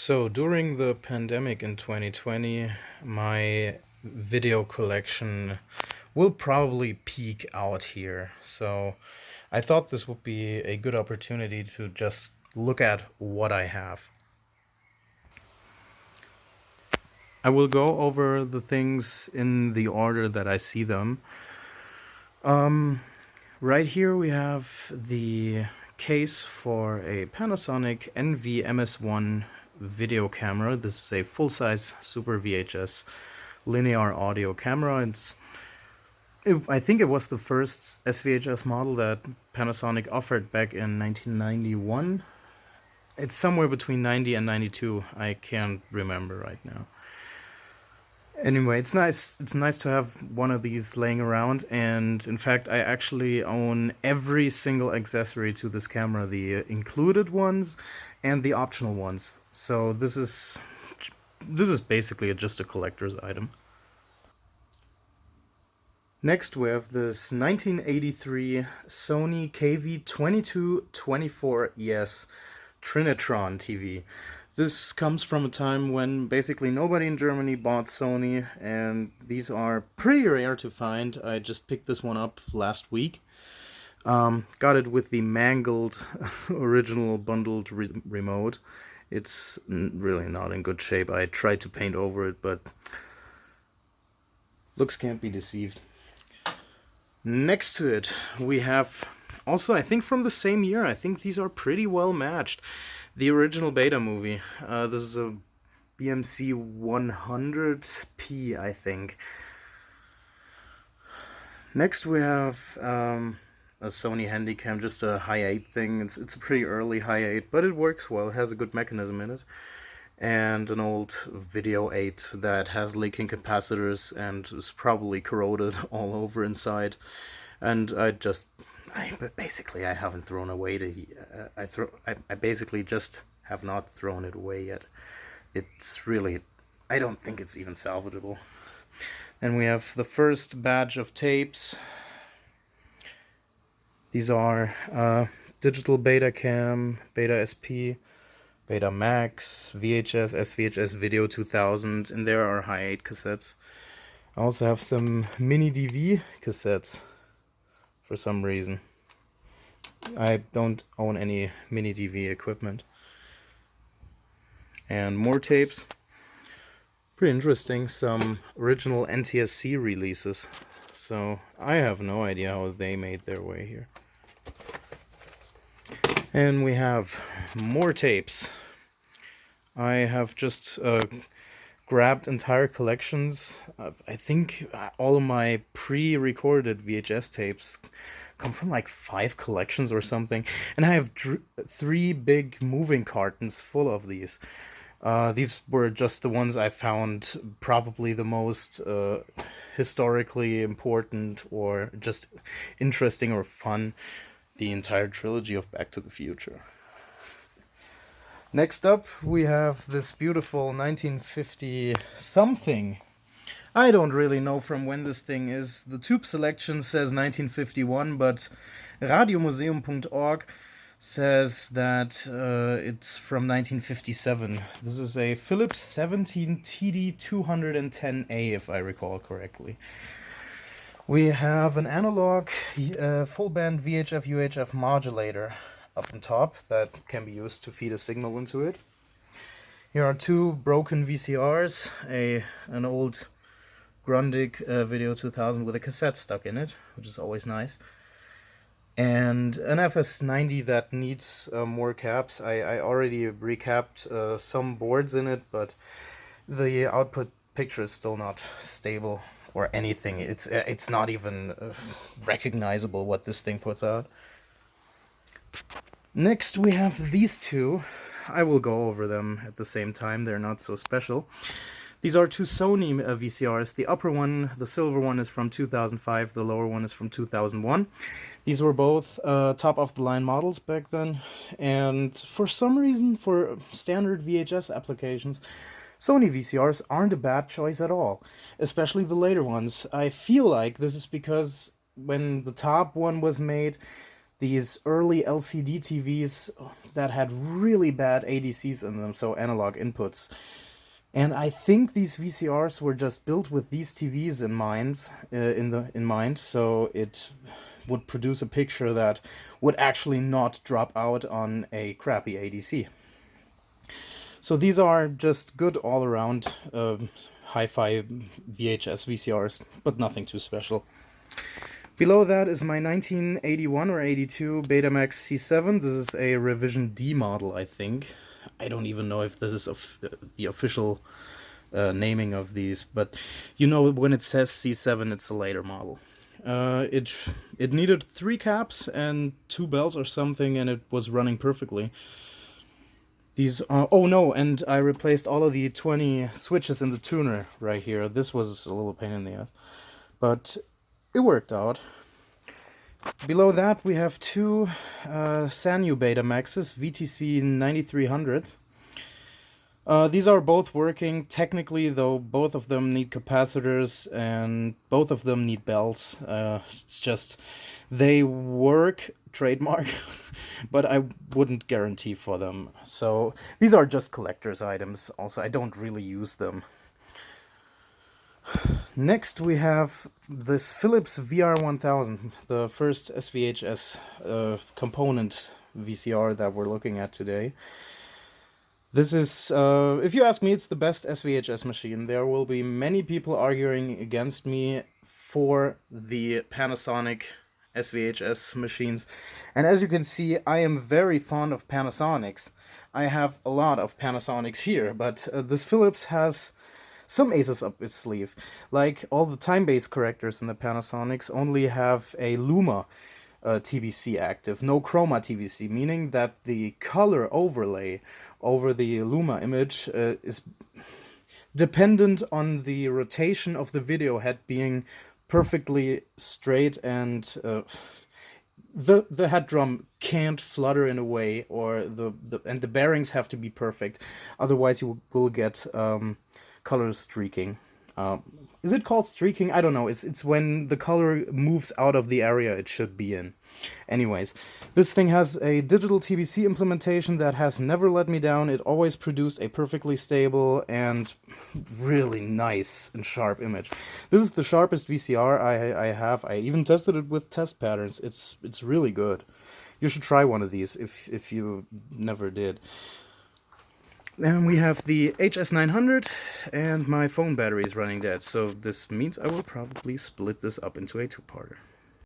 So during the pandemic in 2020, my video collection will probably peak out here. So I thought this would be a good opportunity to just look at what I have. I will go over the things in the order that I see them. Right here we have the case for a Panasonic NV-MS1 video camera. This is a full-size Super VHS linear audio camera. I think it was the first SVHS model that Panasonic offered back in 1991. It's somewhere between 90 and 92. I can't remember right now. Anyway, it's nice. It's nice to have one of these laying around, and in fact, I actually own every single accessory to this camera, the included ones and the optional ones. So this is basically just a collector's item. Next, we have this 1983 Sony KV-2224ES Trinitron TV. This comes from a time when basically nobody in Germany bought Sony, and these are pretty rare to find. I just picked this one up last week. Got it with the mangled original bundled remote. It's really not in good shape. I tried to paint over it, but looks can't be deceived. Next to it, we have also, I think from the same year, I think these are pretty well matched. The original Beta movie. This is a BMC 100p, I think. Next we have a Sony Handycam, just a high 8 thing. It's a pretty early high 8, but it works well. It has a good mechanism in it. And an old Video 8 that has leaking capacitors and is probably corroded all over inside. And basically I haven't thrown away I basically just have not thrown it away yet. It's really, I don't think it's even salvageable. Then we have the first batch of tapes. These are digital Betacam, Beta SP, Beta Max, VHS, SVHS Video 2000, and there are high 8 cassettes. I also have some mini DV cassettes for some reason. I don't own any mini DV equipment. And more tapes. Pretty interesting, some original NTSC releases. So I have no idea how they made their way here. And we have more tapes. I have just grabbed entire collections. I think all of my pre-recorded VHS tapes come from like 5 collections or something. And I have 3 big moving cartons full of these. These were just the ones I found probably the most historically important or just interesting or fun. The entire trilogy of Back to the Future. Next up, we have this beautiful 1950 something. I don't really know from when this thing is. The tube selection says 1951, but radiomuseum.org says that it's from 1957. This is a Philips 17 TD210A, if I recall correctly. We have an analog full band VHF UHF modulator up on top that can be used to feed a signal into it. Here are 2 broken VCRs, an old Grundig Video 2000 with a cassette stuck in it, which is always nice, and an FS90 that needs more caps. I already recapped some boards in it, but the output picture is still not stable or anything. It's not even recognizable what this thing puts out. Next we have these 2. I will go over them at the same time. They're not so special. These are 2 Sony VCRs. The upper one, the silver one, is from 2005. The lower one is from 2001. These were both top-of-the-line models back then. And for some reason, for standard VHS applications, Sony VCRs aren't a bad choice at all, especially the later ones. I feel like this is because when the top one was made, these early LCD TVs that had really bad ADCs in them, so analog inputs. And I think these VCRs were just built with these TVs in mind, so it would produce a picture that would actually not drop out on a crappy ADC. So these are just good all-around hi-fi VHS VCRs, but nothing too special. Below that is my 1981 or 82 Betamax C7. This is a revision D model, I think. I don't even know if this is the official naming of these, but you know, when it says C7, it's a later model. It needed 3 caps and 2 belts or something, and it was running perfectly. These oh no, and I replaced all of the 20 switches in the tuner right here. This was a little pain in the ass, but it worked out. Below that we have 2 Sanyo Betamaxes, VTC 9300s. These are both working technically, though both of them need capacitors and both of them need belts. It's just, they work, trademark, but I wouldn't guarantee for them. So these are just collector's items. Also, I don't really use them. Next we have this Philips VR1000, the first SVHS component VCR that we're looking at today. This is, if you ask me, it's the best SVHS machine. There will be many people arguing against me for the Panasonic SVHS machines. And as you can see, I am very fond of Panasonics. I have a lot of Panasonics here, but this Philips has some aces up its sleeve. Like all the time-based correctors in the Panasonics only have a Luma TVC active, no chroma TVC, meaning that the color overlay over the Luma image is dependent on the rotation of the video head being perfectly straight, and the head drum can't flutter in a way, or the bearings have to be perfect, otherwise you will get color streaking. Is it called streaking? I don't know. It's when the color moves out of the area it should be in. Anyways, this thing has a digital TVC implementation that has never let me down. It always produced a perfectly stable and really nice and sharp image. This is the sharpest VCR I have. I even tested it with test patterns. It's really good. You should try one of these if you never did. Then we have the HS900, and my phone battery is running dead, so this means I will probably split this up into a 2-parter.